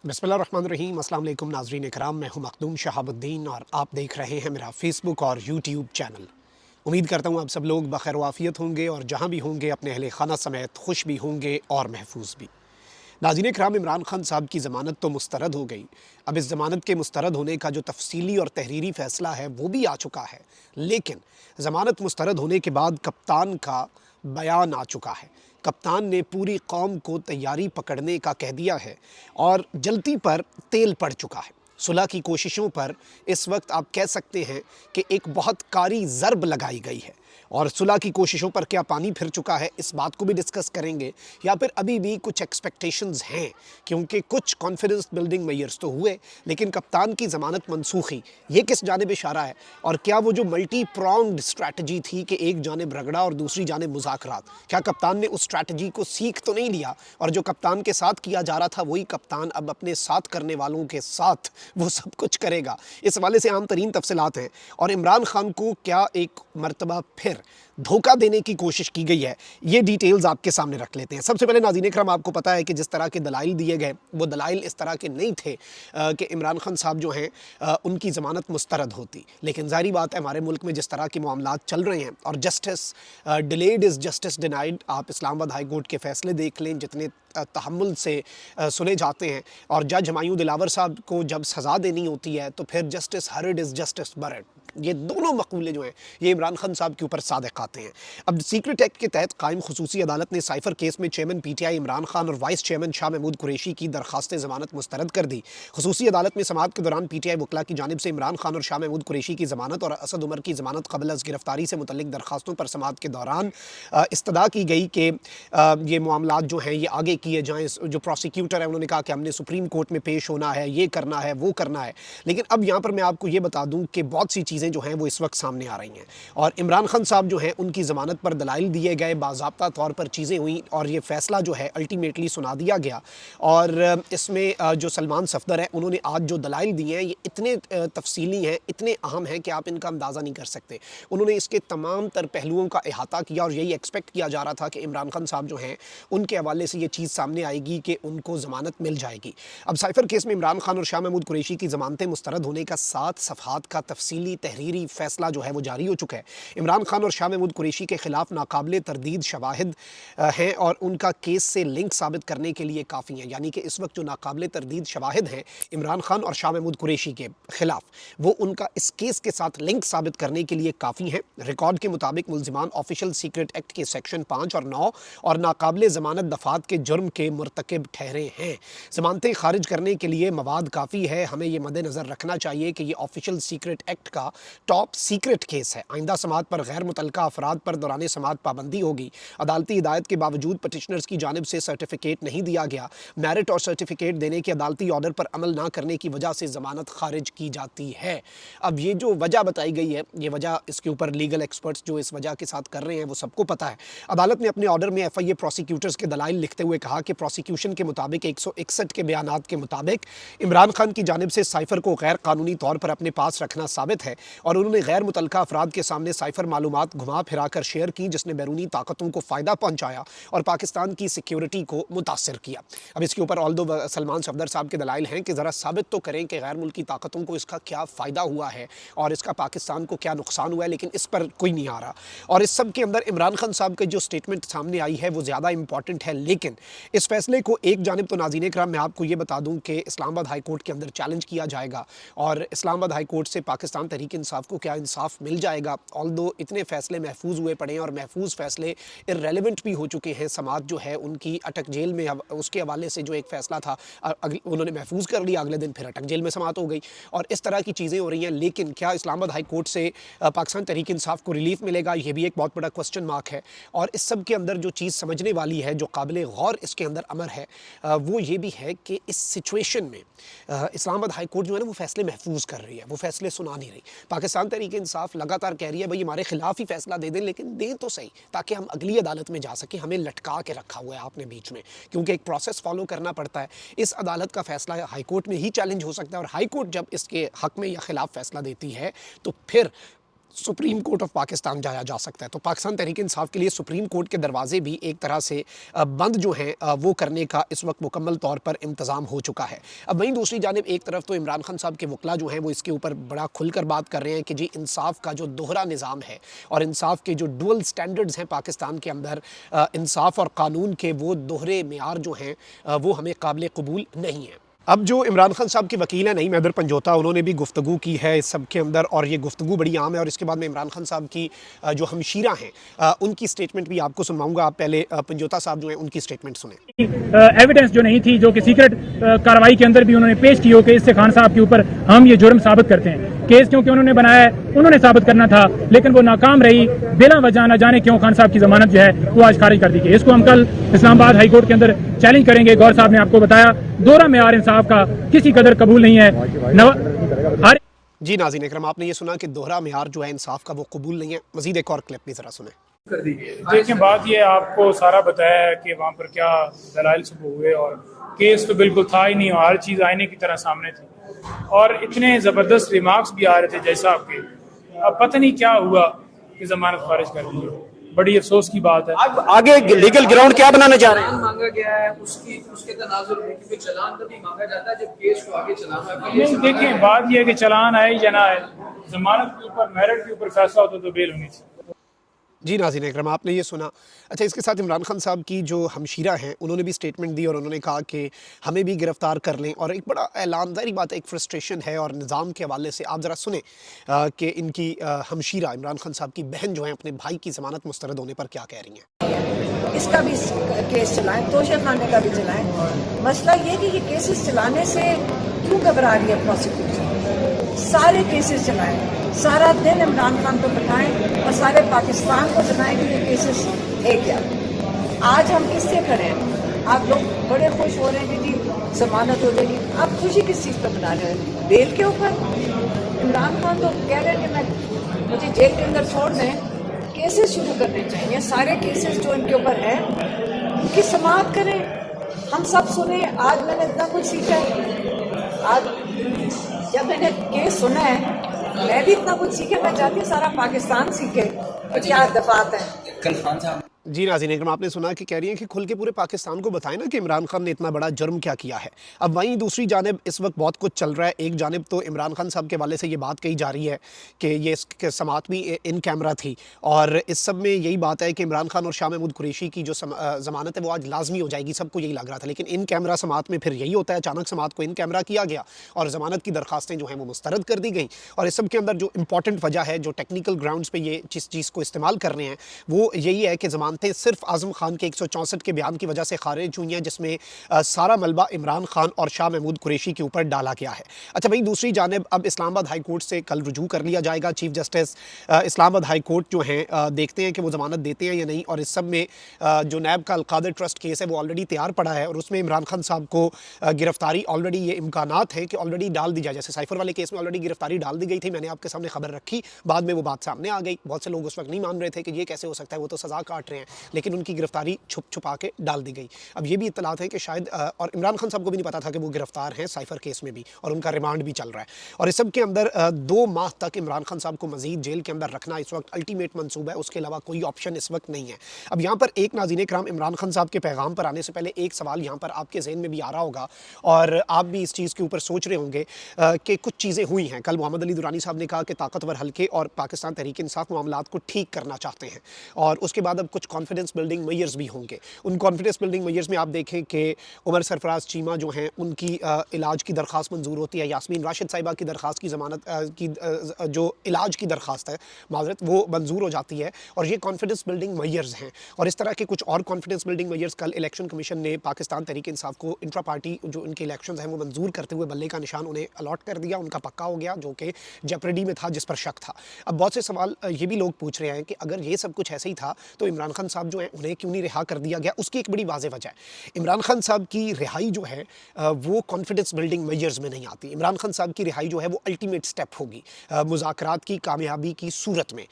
बिस्मिल्लाहिर्रहमानिर्रहीम। अस्सलाम वालेकुम नाज़रीन इकराम, मैं हूं मखदूम शहाबुद्दीन और आप देख रहे हैं मेरा फ़ेसबुक और यूट्यूब चैनल। उम्मीद करता हूं आप सब लोग बखैर वाफ़ियत होंगे और जहां भी होंगे अपने अहले खाना समेत खुश भी होंगे और महफूज भी। नाज़रीन इकराम, इमरान खान साहब की ज़मानत तो मुस्तरद हो गई। अब इस ज़मानत के मुस्तरद होने का जो तफ़सीली और तहरीरी फ़ैसला है वो भी आ चुका है, लेकिन ज़मानत मुस्तरद होने के बाद कप्तान का बयान आ चुका है। कप्तान ने पूरी कौम को तैयारी पकड़ने का कह दिया है और जल्दी पर तेल पड़ चुका है। सुलह की कोशिशों पर इस वक्त आप कह सकते हैं कि एक बहुत कारी ज़रब लगाई गई है और सुलह की कोशिशों पर क्या पानी फिर चुका है, इस बात को भी डिस्कस करेंगे, या फिर अभी भी कुछ एक्सपेक्टेशंस हैं, क्योंकि कुछ कॉन्फिडेंस बिल्डिंग मेयर्स तो हुए, लेकिन कप्तान की ज़मानत मनसूखी ये किस जानिब इशारा है? और क्या वो जो मल्टी प्रॉन्ग्ड स्ट्रैटेजी थी कि एक जानिब रगड़ा और दूसरी जानिब मुज़ाकरात, क्या कप्तान ने उस स्ट्रैटेजी को सीख तो नहीं लिया और जो कप्तान के साथ किया जा रहा था वही कप्तान अब अपने साथ करने वालों के साथ वो सब कुछ करेगा? इस हवाले से आम तरीन तफसीलात हैं और इमरान खान को क्या एक मरतबा फिर धोखा देने की कोशिश की गई है, ये डिटेल्स आपके सामने रख लेते हैं। सबसे पहले नाज़रीन इकराम, आपको पता है कि जिस तरह के दलाइल दिए गए वो दलाइल इस तरह के नहीं थे कि इमरान खान साहब जो हैं उनकी ज़मानत मुस्तरद होती, लेकिन ज़ाहिर बात है हमारे मुल्क में जिस तरह के मामलात चल रहे हैं और justice delayed is justice denied. आप इस्लामाबाद हाई कोर्ट के फ़ैसले देख लें, जितने तहम्मुल से सुने जाते हैं, और जज हुमायूं दिलावर साहब को जब सज़ा देनी होती है तो फिर जस्टिस हरड इज़ जस्टिस बरड, ये दोनों मकूले जो हैं ये इमरान खान साहब के ऊपर सादिक आते हैं। अब सीक्रेट एक्ट के तहत कायम खुसूसी अदालत ने साइफर केस में चेयरमैन पीटीआई इमरान खान और वाइस चेयरमैन शाह महमूद कुरैशी की दरखास्त ज़मानत मुस्तरद कर दी। खुसूसी अदालत में समाअत के दौरान पीटीआई वकला की जानिब से इमरान खान और शाह महमूद कुरैशी की ज़मानत और असद उमर की ज़मानत क़ब्ल अज़ गिरफ्तारी से मुतल्लिक दरखास्तों पर समाअत के दौरान इस्तदा की गई कि ये मामलात जो हैं ये आगे किए जाएँ। जो प्रोसिक्यूटर है उन्होंने कहा कि हमने सुप्रीम कोर्ट में पेश होना है, ये करना है, वो करना है। लेकिन अब यहाँ पर मैं आपको ये बता दूँ कि बहुत सी चीज़ें जो हैं वो इस वक्त सामने आ रही हैं और इमरान खान साहब जो हैं उनकी ज़मानत पर दलाइल दिए गए, बाज़ाब्ता तौर पर चीज़ें हुई और ये फ़ैसला जो है अल्टीमेटली सुना दिया गया। और इसमें जो सलमान सफदर है उन्होंने आज जो दलाइल दिए हैं ये इतने तफसीली हैं, इतने अहम हैं कि आप इनका अंदाज़ा नहीं कर सकते। उन्होंने इसके तमाम तर पहलुओं का अहाता किया और यही एक्सपेक्ट किया जा रहा था कि इमरान खान साहब जो हैं उनके हवाले से ये चीज़ सामने आएगी कि उनको ज़मानत मिल जाएगी। अब साइफर केस में इमरान खान और शाह महमूद कुरैशी की ज़मानतें मुस्तरद होने का 7 सफ़हात का तफसीली तहरीरी फ़ैसला जो है वो जारी हो चुका है। इमरान खान और शाह महमूद कुरैशी के खिलाफ नाकाबिले तरदीद शवाहिद हैं और उनका केस से लिंक साबित करने के लिए काफ़ी हैं। यानी कि इस वक्त जो नाकाबिले तरदीद शवाहिद हैं इमरान खान और शाह महमूद कुरैशी के खिलाफ, वो उनका इस केस के साथ लिंक साबित करने के लिए काफ़ी हैं। रिकॉर्ड के मुताबिक मुल्ज़िमान ऑफिशियल सीक्रेट एक्ट के सेक्शन 5 और 9 और नाकाबिले ज़मानत दफ़ात के जुर्म के मुर्तकिब ठहरे हैं। ज़मानतें खारिज करने के लिए मवाद काफ़ी है। हमें ये मद्देनज़र रखना चाहिए कि ये ऑफिशियल सीक्रेट एक्ट का टॉप सीक्रेट केस है। आइंदा समाअत पर गैर मुतल्लका अफराद पर दौरान समाअत पाबंदी होगी। अदालती हिदायत के बावजूद पटिशनर्स की जानिब से सर्टिफिकेट नहीं दिया गया। मेरिट और सर्टिफिकेट देने के अदालती ऑर्डर पर अमल ना करने की वजह से ज़मानत खारिज की जाती है। अब ये जो वजह बताई गई है, ये वजह इसके ऊपर लीगल एक्सपर्ट्स जो इस वजह के साथ कर रहे हैं वो सबको पता है। अदालत ने अपने ऑर्डर में एफआईए प्रोसिक्यूटर्स के दलाइल लिखते हुए कहा कि प्रोसिक्यूशन के मुताबिक 161 के बयानात के मुताबिक इमरान खान की जानिब से साइफर को गैर कानूनी तौर पर अपने पास रखना साबित है और उन्होंने गैर मुतल्लका अफराद के सामने साइफर मालूमात घुमा फिरा कर शेयर की, जिसने बैरूनी ताकतों को फ़ायदा पहुँचाया और पाकिस्तान की सिक्योरिटी को मुतासर किया। अब इसके ऊपर ऑल्दो सलमान सफदर साहब के दलाइल हैं कि ज़रा साबित तो करें कि गैर मुल्की ताकतों को इसका क्या फ़ायदा हुआ है और इसका पाकिस्तान को क्या नुकसान हुआ है, लेकिन इस पर कोई नहीं आ रहा। और इस सब के अंदर इमरान खान साहब की जो स्टेटमेंट सामने आई है वो ज़्यादा इंपॉर्टेंट है। लेकिन इस फैसले को एक जानिब तो नाज़रीन इकराम मैं आपको ये बता दूं कि इस्लामाबाद हाई कोर्ट के अंदर चैलेंज किया जाएगा और इस्लामाबाद हाई कोर्ट से पाकिस्तान तहरीक इंसाफ को क्या इंसाफ मिल जाएगा। ऑल्दो इतने फ़ैसले महफूज हुए पड़े हैं और महफूज फ़ैसले इर्रेलेवेंट भी हो चुके हैं। समाअत जो है उनकी अटक जेल में, उसके हवाले से जो एक फ़ैसला था उन्होंने महफूज कर लिया, अगले दिन फिर अटक जेल में समाअत हो गई और इस तरह की चीज़ें हो रही हैं। लेकिन क्या इस्लामाबाद हाई कोर्ट से पाकिस्तान तहरीक इंसाफ को रिलीफ मिलेगा, ये भी एक बहुत बड़ा क्वेश्चन मार्क है। और इस सब के अंदर जो चीज़ समझने वाली है, जो काबिल गौर इसके अंदर अमर है, वो ये भी है कि इस सिचुएशन में इस्लामाबाद हाई कोर्ट जो है ना वो फ़ैसले महफूज कर रही है, वो फ़ैसले सुना नहीं रही। पाकिस्तान तहरीक इंसाफ लगातार कह रही है भाई हमारे खिलाफ ही फ़ैसला दे दें, लेकिन दें तो सही ताकि हम अगली अदालत में जा सकें। हमें लटका के रखा हुआ है आपने बीच में, क्योंकि एक प्रोसेस फॉलो करना पड़ता है। इस अदालत का फ़ैसला हाई कोर्ट में ही चैलेंज हो सकता है और हाई कोर्ट जब इसके हक़ में या ख़िलाफ़ फ़ैसला देती है तो फिर सुप्रीम कोर्ट ऑफ पाकिस्तान जाया जा सकता है। तो पाकिस्तान तहरीक इंसाफ के लिए सुप्रीम कोर्ट के दरवाजे भी एक तरह से बंद जो हैं वो करने का इस वक्त मुकम्मल तौर पर इंतज़ाम हो चुका है। अब वहीं दूसरी जानिब एक तरफ तो इमरान खान साहब के वकला जो हैं वो इसके ऊपर बड़ा खुलकर बात कर रहे हैं कि जी इंसाफ का जो दोहरा निज़ाम है और इंसाफ के जो डुअल स्टैंडर्ड्स हैं पाकिस्तान के अंदर, इंसाफ और कानून के वो दोहरे मेयार जो हैं वो हमें काबिल कबूल नहीं है। अब जो इमरान खान साहब के वकील हैं नईम हैदर पंजोता, उन्होंने भी गुफ्तगू की है इस सब के अंदर और ये गुफ्तगू बड़ी आम है। और इसके बाद में इमरान खान साहब की जो हमशीरा हैं उनकी स्टेटमेंट भी आपको सुनवाऊंगा। आप पहले पंजोता साहब जो हैं उनकी स्टेटमेंट सुने। एविडेंस जो नहीं थी, जो कि सीक्रेट कार्रवाई के अंदर भी उन्होंने पेश की हो कि इससे खान साहब के ऊपर हम ये जुर्म साबित करते हैं। केस क्योंकि उन्होंने बनाया है, उन्होंने साबित करना था, लेकिन वो नाकाम रही। बिला वजह न जाने क्यों खान साहब की जमानत जो है वो आज खारिज कर दी गई। इसको हम कल इस्लामाबाद हाई कोर्ट के अंदर चैलेंज करेंगे। गौर साहब ने आपको बताया दोहरा मेयार इंसाफ का किसी कदर कबूल नहीं है। जी नाज़रीन इकराम, आपने ये सुना कि दोहरा मेयार जो है इंसाफ का वो कबूल नहीं है। मजीद एक और क्लिप भी ज़रा सुने। देखिए, बात ये आपको सारा बताया है कि वहाँ पर क्या दलाइल सुबह हुए और केस तो बिल्कुल था ही नहीं, हर चीज़ आईने की तरह सामने थी और इतने ज़बरदस्त रिमार्क्स भी आ रहे थे जैसा आपके। अब पता नहीं क्या हुआ कि जमानत खारिज कर दी। बड़ी अफसोस की बात है। अब आगे लीगल ग्राउंड क्या बनाने जा रहे हैं? मांगा गया है उसके तनाजुर में, क्योंकि चालान तभी मांगा जाता है जब केस को आगे चलाना है। नहीं, देखिए, बात यह है कि चालान आए या ना आए, जमानत के ऊपर, मेरिट के ऊपर फैसला होता तो बेल होनी थी। जी नाज़रीन इकराम, आपने ये सुना। अच्छा, इसके साथ इमरान खान साहब की जो हमशीरा हैं उन्होंने भी स्टेटमेंट दी और उन्होंने कहा कि हमें भी गिरफ़्तार कर लें और एक बड़ा ऐलान, ज़ाहिर बात है एक फ्रस्ट्रेशन है और निज़ाम के हवाले से आप ज़रा सुने कि इनकी हमशीरा इमरान खान साहब की बहन जो है अपने भाई की ज़मानत मुस्तरद होने पर क्या कह रही हैं। इसका भी केस चलाएं, तोशा खाने का भी चलाएं। मसला ये कि ये केसेस चलाने से क्यों घबरा रही है प्रोसिक्यूशन? सारे केसेस चलाएं, सारा दिन इमरान खान को बताएं और सारे पाकिस्तान को बताएं कि ये केसेस है क्या। आज हम किससे करें? आप लोग बड़े खुश हो रहे हैं कि जी जमानत हो जाएगी। आप खुशी किस चीज़ पर बना रहे हैं? बेल के ऊपर? इमरान खान तो कह रहे हैं कि मैं मुझे जेल के अंदर छोड़ दें। केसेस शुरू करने चाहिए, सारे केसेस जो इनके ऊपर हैं उनकी समाअत करें, हम सब सुने। आज मैंने इतना कुछ सीखा है, आज जब मैंने केस सुना है मैं भी इतना कुछ सीखे। मैं चाहती हूँ सारा पाकिस्तान सीखे क्या दफात है। कल खान साहब जी नाज़रीन इकराम, आपने सुना कि कह रही हैं कि खुल के पूरे पाकिस्तान को बताएं ना कि इमरान खान ने इतना बड़ा जुर्म क्या किया है। अब वहीं दूसरी जानिब इस वक्त बहुत कुछ चल रहा है। एक जानिब तो इमरान खान साहब के वाले से ये बात कही जा रही है कि ये समाअत भी इन कैमरा थी और इस सब में यही बात है कि इमरान खान और शाह महमूद कुरैशी की जो ज़मानत है वो आज लाजमी हो जाएगी, सबको यही लग रहा था। लेकिन इन कैमरा समाअत में फिर यही होता है, अचानक समाअत को इन कैमरा किया गया और ज़मानत की दरख्वास्तें जो हैं वो मुस्तरद कर दी गई। और इस सब के अंदर जो इंपॉर्टेंट वजह है, जो टेक्निकल ग्राउंड्स पर ये जिस चीज़ को इस्तेमाल कर रहे हैं वो यही है कि ज़मानतें सिर्फ आज़म खान के 164 के बयान की वजह से खारिज हुई हैं, जिसमें सारा मलबा इमरान खान और शाह महमूद कुरैशी के ऊपर डाला गया है। अच्छा, वहीं दूसरी जानिब अब इस्लामाबाद हाई कोर्ट से कल रुजू कर लिया जाएगा। Chief justice Islamabad high court जो हैं देखते हैं कि वो ज़मानत देते हैं या नहीं। और इस सब में जो नैब का अलकादर ट्रस्ट केस है वो ऑलरेडी तैयार पड़ा है और उसमें इमरान खान साहब को गिरफ्तारी ऑलरेडी, ये इम्कानात हैं कि ऑलरेडी डाल दी जाए। जैसे साइफर वाले केस में ऑलरेडी गिरफ्तारी डाल दी गई थी, मैंने आपके सामने खबर रखी, बाद में वो बात सामने आ गई। बहुत से लोग उस वक्त नहीं मान रहे थे कि ये कैसे हो सकता है, वो तो सज़ा काट रहे हैं, लेकिन उनकी गिरफ्तारी छुपा के डाल दी गई। अब ये भी इत्तलात है कि शायद और इमरान खान साहब को भी नहीं पता था कि वो गिरफ्तार हैं साइफर केस में भी और उनका रिमांड भी चल रहा है। और इस सब के अंदर 2 माह तक इमरान खान साहब को मजीद जेल के अंदर रखना इस वक्त अल्टीमेट मंसूबा है, उसके अलावा कोई ऑप्शन इस वक्त नहीं है। अब यहाँ पर एक नाज़रीन इकराम, इमरान खान साहब के पैगाम पर आने से पहले एक सवाल यहाँ पर आपके जहन में भी आ रहा होगा और आप भी इस चीज़ के ऊपर सोच रहे होंगे कि कुछ चीज़ें हुई हैं। कल मोहम्मद अली दुरानी साहब ने कहा कि ताकतवर हल्के और पाकिस्तान तहरीक इंसाफ मामलात को ठीक करना चाहते हैं और उसके बाद अब कुछ कॉन्फिडेंस बिल्डिंग मेजर्स भी होंगे। उन कॉन्फिडेंस बिल्डिंग मेजर्स में आप देखें कि उमर सरफराज चीमा जो हैं उनकी इलाज की दरख्वास्त मंजूर होती है, यास्मीन राशिद साहिबा की दरख्वास्त की ज़मानत की जो इलाज की दरख्वास्त है माजरत वो मंजूर हो जाती है और ये कॉन्फिडेंस बिल्डिंग मेजर्स हैं। और इस तरह के कुछ और कॉन्फिडेंस बिल्डिंग मेजर्स कल इलेक्शन कमीशन ने पाकिस्तान तहरीक इंसाफ को इंट्रा पार्टी जो इनके इलेक्शन हैं वो मंजूर करते हुए बल्ले का निशान उन्हें अलॉट कर दिया, उनका पक्का हो गया, जो कि जेपरेडी में था, जिस पर शक था। अब बहुत से सवाल ये भी लोग पूछ रहे हैं कि अगर ये सब कुछ ऐसे ही था तो इमरान खान साहब जो हैं उन्हें क्यों नहीं रिहा कर दिया गया, उसकी एक बड़ी वाज़ेह वजह है। इमरान खान साहब की रिहाई जो है वो कॉन्फिडेंस बिल्डिंग मेजर्स में नहीं आती। इमरान खान साहब की रिहाई जो है वो अल्टीमेट स्टेप होगी मुज़ाकरात की कामयाबी की सूरत में।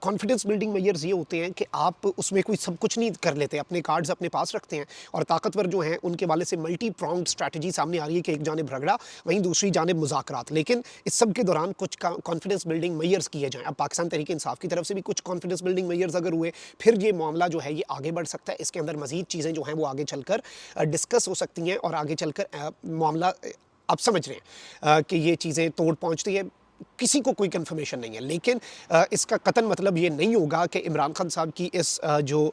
कॉन्फिडेंस बिल्डिंग मेजर्स ये होते हैं कि आप उसमें कोई सब कुछ नहीं कर लेते, अपने कार्ड्स अपने पास रखते हैं, और ताकतवर जो हैं उनके वाले से मल्टी प्रॉन्ग्ड स्ट्रैटेजी सामने आ रही है कि एक जानिब रगड़ा, वहीं दूसरी जानिब मुज़ाकरात। लेकिन इस सब के दौरान कुछ कॉन्फिडेंस बिल्डिंग मेजर्स किए जाएँ। अब पाकिस्तान तहरीक इंसाफ की तरफ से भी कुछ कॉन्फिडेंस बिल्डिंग मेजर्स अगर हुए, फिर ये मामला जो है ये आगे बढ़ सकता है। इसके अंदर मज़ीद चीज़ें जो हैं वो आगे चलकर डिस्कस हो सकती हैं, और आगे चलकर मामला आप समझ रहे हैं कि ये चीज़ें तोड़ पहुँचती है। किसी को कोई कंफर्मेशन नहीं है, लेकिन इसका कतन मतलब ये नहीं होगा कि इमरान खान साहब की इस जो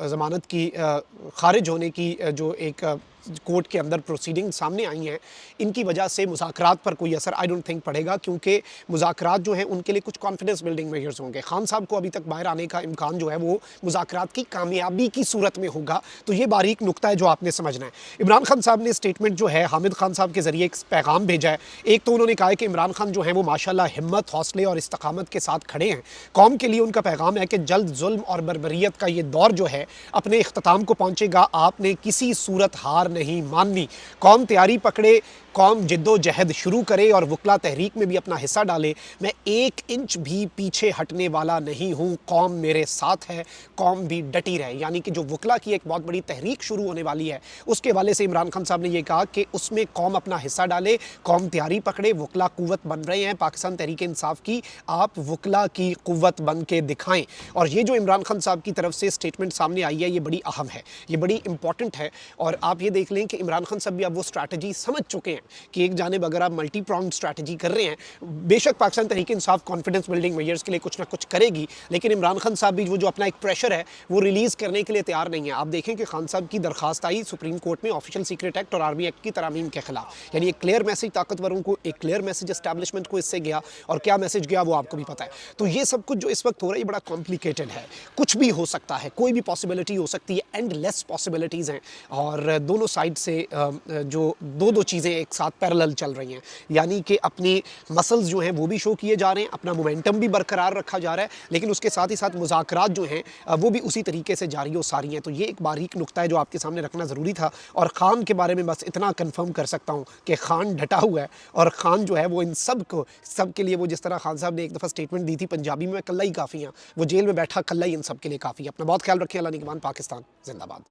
ज़मानत की ख़ारिज होने की जो एक कोर्ट के अंदर प्रोसीडिंग सामने आई हैं, इनकी वजह से मुज़ाकरात पर कोई असर आई डोंट थिंक पड़ेगा, क्योंकि मुज़ाकरात जो हैं उनके लिए कुछ कॉन्फिडेंस बिल्डिंग मेजर्स होंगे। खान साहब को अभी तक बाहर आने का इम्कान जो है वो मुज़ाकरात की कामयाबी की सूरत में होगा। तो ये बारीक नुक्ता है जो आपने समझना है। इमरान खान साहब ने स्टेटमेंट जो है हामिद खान साहब के ज़रिए एक पैगाम भेजा है। एक तो उन्होंने कहा है कि इमरान खान जो है वो माशाल्लाह हिम्मत, हौसले और इस्तकामत के साथ खड़े हैं। कौम के लिए उनका पैगाम है कि जल्द जुल्म और बर्बरियत का ये दौर जो है अपने इख्तिताम को पहुँचेगा। आपने किसी सूरत हार नहीं माननी। कौम तैयारी पकड़े, कौम जिद्दोजहद शुरू करे और वकला तहरीक में भी अपना हिस्सा डाले। मैं 1 इंच भी पीछे हटने वाला नहीं हूँ। कौम मेरे साथ है, कौम भी डटी रहे। यानी कि जो वकला की एक बहुत बड़ी तहरीक शुरू होने वाली है, उसके हवाले से इमरान खान साहब ने यह कहा कि उसमें कौम अपना हिस्सा डाले, कौम तैयारी पकड़े, वकला कुव्वत बन रहे हैं। पाकिस्तान तहरीक इंसाफ की आप वकला की कुव्वत बन के दिखाएं। और ये जो इमरान खान साहब की तरफ से स्टेटमेंट सामने आई है, ये बड़ी अहम है, ये बड़ी इंपॉर्टेंट है। और आप ये देख लें कि इमरान खान साहब भी अब वो स्ट्रैटेजी समझ चुके हैं कि एक जानिब अगर आप मल्टी प्रॉन्ग्ड स्ट्रैटेजी कर रहे हैं, बेशक Pakistan Tehreek Insaf confidence building measures के लिए कुछ ना कुछ करेगी, लेकिन इमरान खान साहब भी वो जो अपना एक प्रेशर है वो रिलीज़ करने के लिए तैयार नहीं है। आप देखें कि खान साहब की दरखास्त आई सुप्रीम कोर्ट में ऑफिशियल सीक्रेट एक्ट और आर्मी एक्ट की तरामीम के खिलाफ, यानी एक क्लियर मैसेज ताकतवरों को, एक क्लियर मैसेज एस्टैब्लिशमेंट को इससे गया, और क्या मैसेज गया वो आपको भी पता है। तो ये सब कुछ जो इस वक्त हो रहा है ये बड़ा कॉम्प्लिकेटेड है, कुछ भी हो सकता है, कोई भी पॉसिबिलिटी हो सकती है, एंडलेस पॉसिबिलिटीज़ हैं। और दोनों साइड से जो दो चीज़ें एक साथ पैरेलल चल रही हैं, यानी कि अपनी मसल्स जो हैं वो भी शो किए जा रहे हैं, अपना मोमेंटम भी बरकरार रखा जा रहा है, लेकिन उसके साथ ही साथ मुज़ाकरात जो हैं वो भी उसी तरीके से जारी हो सारी हैं। तो ये एक बारीक नुक्ता है जो आपके सामने रखना ज़रूरी था। और ख़ान के बारे में बस इतना कन्फर्म कर सकता हूँ कि ख़ान डटा हुआ है, और ख़ान जो है वो इन सब के लिए, वो जिस तरह खान साहब ने एक दफ़ा स्टेटमेंट दी थी पंजाबी में, कल्ला ही काफ़ी हैं, वो जेल में बैठा कल्ला ही इन सब के लिए काफ़ी है। अपना बहुत ख्याल रखें। अल्लाह निगहबान। पाकिस्तान जिंदाबाद।